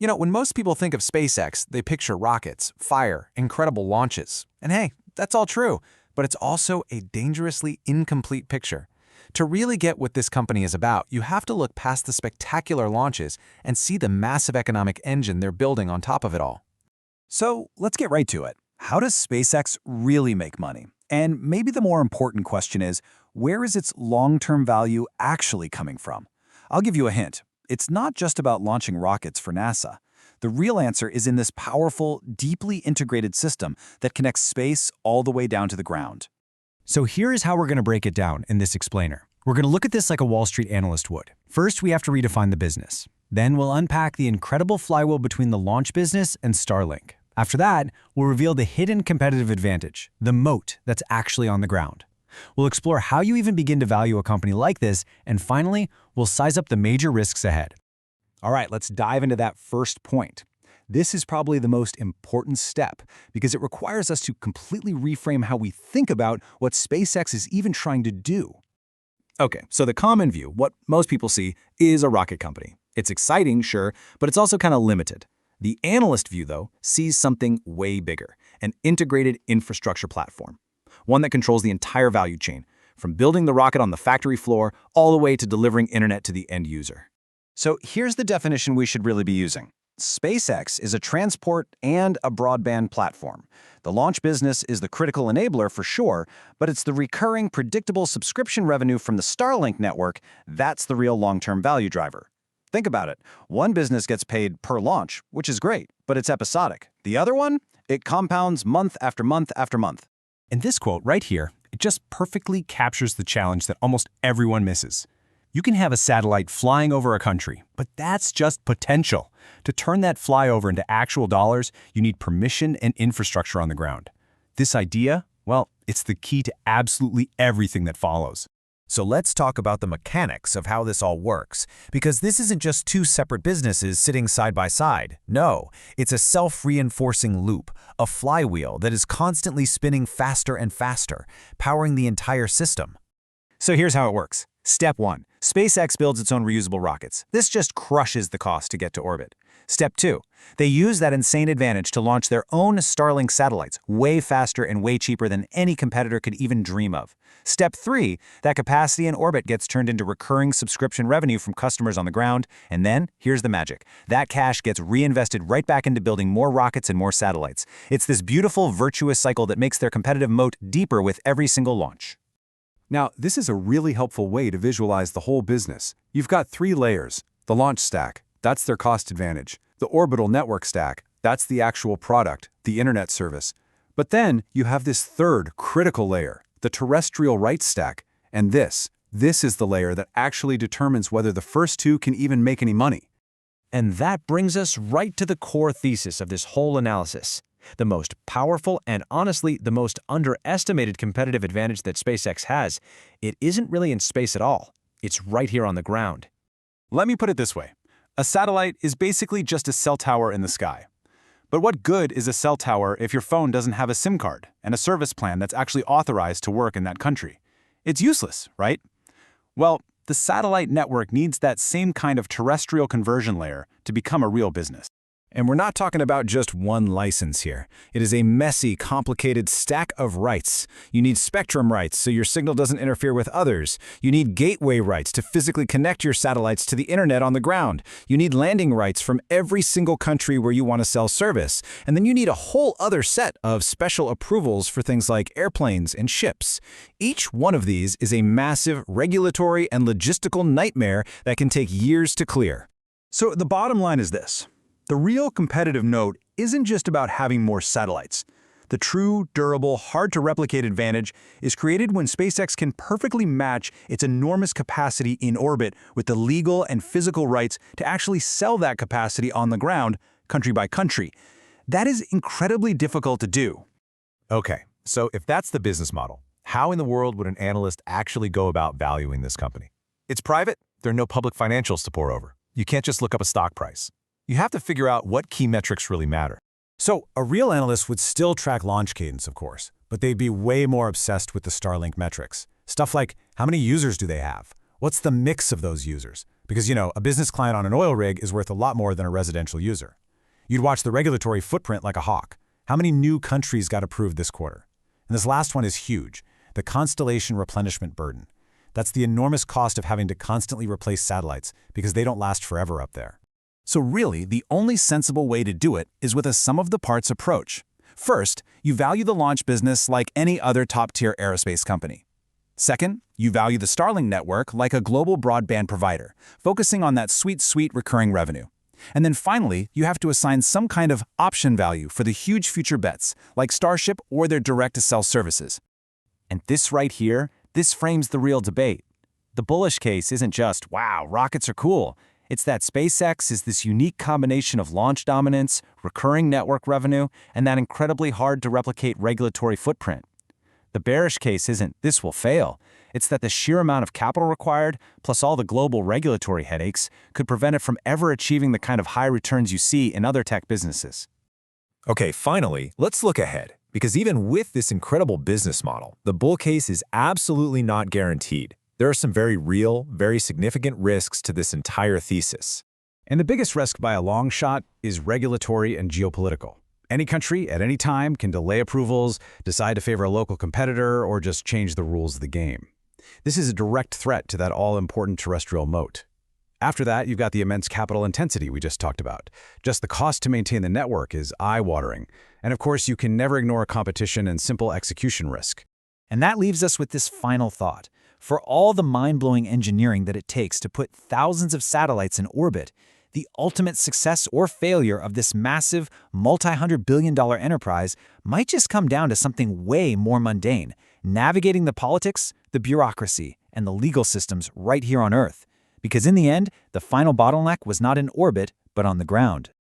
When most people think of SpaceX, they picture rockets, fire, incredible launches. And hey, that's all true, but it's also a dangerously incomplete picture. To really get what this company is about, you have to look past the spectacular launches and see the massive economic engine they're building on top of it all. So let's get right to it. How does SpaceX really make money? And maybe the more important question is, where is its long-term value actually coming from? I'll give you a hint. It's not just about launching rockets for NASA. The real answer is in this powerful, deeply integrated system that connects space all the way down to the ground. So here is how we're going to break it down in this explainer. We're going to look at this like a Wall Street analyst would. First, we have to redefine the business. Then we'll unpack the incredible flywheel between the launch business and Starlink. After that, we'll reveal the hidden competitive advantage, the moat that's actually on the ground. We'll explore how you even begin to value a company like this, and finally, we'll size up the major risks ahead. All right, let's dive into that first point. This is probably the most important step because it requires us to completely reframe how we think about what SpaceX is even trying to do. Okay, so the common view, what most people see, is a rocket company. It's exciting, sure, but it's also kind of limited. The analyst view, though, sees something way bigger, an integrated infrastructure platform, one that controls the entire value chain, from building the rocket on the factory floor all the way to delivering internet to the end user. So here's the definition we should really be using. SpaceX is a transport and a broadband platform. The launch business is the critical enabler for sure, but it's the recurring, predictable subscription revenue from the Starlink network that's the real long-term value driver. Think about it. One business gets paid per launch, which is great, but it's episodic. The other one, it compounds month after month after month. And this quote right here, it just perfectly captures the challenge that almost everyone misses. You can have a satellite flying over a country, but that's just potential. To turn that flyover into actual dollars, you need permission and infrastructure on the ground. This idea, well, it's the key to absolutely everything that follows. So let's talk about the mechanics of how this all works, because this isn't just two separate businesses sitting side by side. No, it's a self-reinforcing loop, a flywheel that is constantly spinning faster and faster, powering the entire system. So here's how it works. Step 1. SpaceX builds its own reusable rockets. This just crushes the cost to get to orbit. Step 2. They use that insane advantage to launch their own Starlink satellites, way faster and way cheaper than any competitor could even dream of. Step 3. That capacity in orbit gets turned into recurring subscription revenue from customers on the ground. And then, here's the magic. That cash gets reinvested right back into building more rockets and more satellites. It's this beautiful, virtuous cycle that makes their competitive moat deeper with every single launch. Now, this is a really helpful way to visualize the whole business. You've got 3 layers. The launch stack, that's their cost advantage. The orbital network stack, that's the actual product, the internet service. But then you have this third critical layer, the terrestrial rights stack. And this is the layer that actually determines whether the first 2 can even make any money. And that brings us right to the core thesis of this whole analysis. The most powerful and honestly the most underestimated competitive advantage that SpaceX has, it isn't really in space at all. It's right here on the ground. Let me put it this way. A satellite is basically just a cell tower in the sky. But what good is a cell tower if your phone doesn't have a SIM card and a service plan that's actually authorized to work in that country? It's useless, right? Well, the satellite network needs that same kind of terrestrial conversion layer to become a real business. And we're not talking about just one license here. It is a messy, complicated stack of rights. You need spectrum rights so your signal doesn't interfere with others. You need gateway rights to physically connect your satellites to the internet on the ground. You need landing rights from every single country where you want to sell service. And then you need a whole other set of special approvals for things like airplanes and ships. Each one of these is a massive regulatory and logistical nightmare that can take years to clear. So the bottom line is this. The real competitive note isn't just about having more satellites. The true, durable, hard-to-replicate advantage is created when SpaceX can perfectly match its enormous capacity in orbit with the legal and physical rights to actually sell that capacity on the ground, country by country. That is incredibly difficult to do. Okay, so if that's the business model, how in the world would an analyst actually go about valuing this company? It's private. There are no public financials to pour over. You can't just look up a stock price. You have to figure out what key metrics really matter. So a real analyst would still track launch cadence, of course, but they'd be way more obsessed with the Starlink metrics. Stuff like, how many users do they have? What's the mix of those users? Because, a business client on an oil rig is worth a lot more than a residential user. You'd watch the regulatory footprint like a hawk. How many new countries got approved this quarter? And this last one is huge, the constellation replenishment burden. That's the enormous cost of having to constantly replace satellites because they don't last forever up there. So really, the only sensible way to do it is with a sum-of-the-parts approach. First, you value the launch business like any other top-tier aerospace company. Second, you value the Starlink network like a global broadband provider, focusing on that sweet recurring revenue. And then finally, you have to assign some kind of option value for the huge future bets, like Starship or their direct-to-cell services. And this right here, this frames the real debate. The bullish case isn't just, wow, rockets are cool. It's that SpaceX is this unique combination of launch dominance, recurring network revenue, and that incredibly hard-to-replicate regulatory footprint. The bearish case isn't, this will fail. It's that the sheer amount of capital required, plus all the global regulatory headaches, could prevent it from ever achieving the kind of high returns you see in other tech businesses. Okay, finally, let's look ahead. Because even with this incredible business model, the bull case is absolutely not guaranteed. There are some very real, very significant risks to this entire thesis. And the biggest risk by a long shot is regulatory and geopolitical. Any country at any time can delay approvals, decide to favor a local competitor, or just change the rules of the game. This is a direct threat to that all-important terrestrial moat. After that, you've got the immense capital intensity we just talked about. Just the cost to maintain the network is eye-watering. And of course, you can never ignore competition and simple execution risk. And that leaves us with this final thought. For all the mind-blowing engineering that it takes to put thousands of satellites in orbit, the ultimate success or failure of this massive, multi-hundred-billion-dollar enterprise might just come down to something way more mundane, navigating the politics, the bureaucracy, and the legal systems right here on Earth. Because in the end, the final bottleneck was not in orbit, but on the ground.